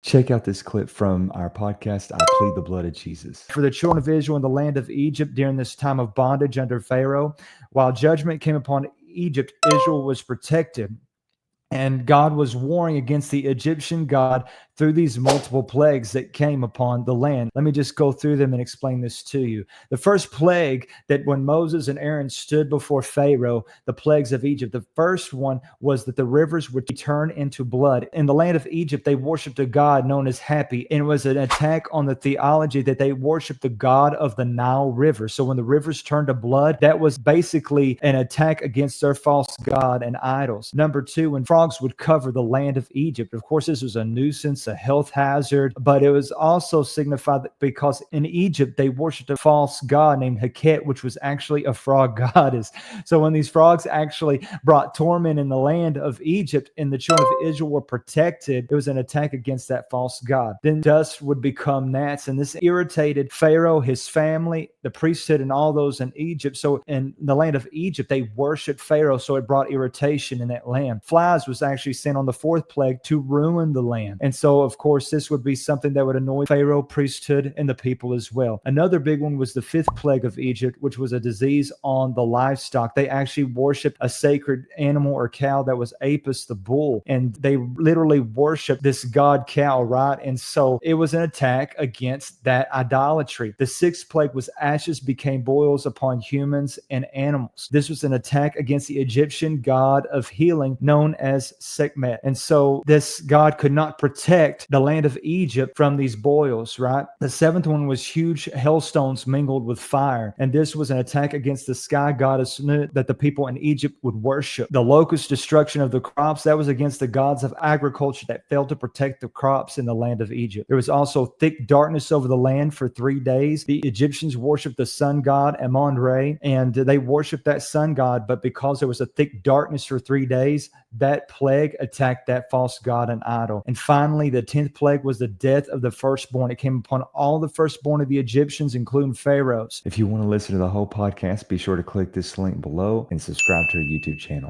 Check out this clip from our podcast, I Plead the Blood of Jesus. For the children of Israel in the land of Egypt during this time of bondage under Pharaoh, while judgment came upon Egypt, Israel was protected. And God was warring against the Egyptian God through these multiple plagues that came upon the land. Let me just go through them and explain this to you. The first plague, that when Moses and Aaron stood before Pharaoh, the plagues of Egypt, the first one was that the rivers would turn into blood. In the land of Egypt, they worshiped a god known as Happy, and it was an attack on the theology that they worshiped the god of the Nile River. So when the rivers turned to blood, that was basically an attack against their false god and idols. Number two, when frogs would cover the land of Egypt. Of course, this was a nuisance, a health hazard, but it was also signified that because in Egypt they worshipped a false god named Heket, which was actually a frog goddess. So when these frogs actually brought torment in the land of Egypt and the children of Israel were protected, it was an attack against that false god. Then dust would become gnats, and this irritated Pharaoh, his family, the priesthood, and all those in Egypt. So in the land of Egypt, they worshiped Pharaoh, so it brought irritation in that land. Flies was actually sent on the fourth plague to ruin the land. And so, of course, this would be something that would annoy Pharaoh, priesthood, and the people as well. Another big one was the fifth plague of Egypt, which was a disease on the livestock. They actually worshiped a sacred animal or cow that was Apis the bull, and they literally worshiped this god cow, right? And so it was an attack against that idolatry. The sixth plague was ashes became boils upon humans and animals. This was an attack against the Egyptian god of healing known as Sekhmet. And so this god could not protect the land of Egypt from these boils, right? The seventh one was huge hailstones mingled with fire. And this was an attack against the sky goddess Nut that the people in Egypt would worship. The locust destruction of the crops, that was against the gods of agriculture that failed to protect the crops in the land of Egypt. There was also thick darkness over the land for 3 days. The Egyptians worshiped the sun god Amon-Ra, and they worshiped that sun god, but because there was a thick darkness for 3 days, that plague attacked that false god and idol. And finally, the 10th plague was the death of the firstborn. It came upon all the firstborn of the Egyptians, including Pharaoh's. If you want to listen to the whole podcast, be sure to click this link below and subscribe to our YouTube channel.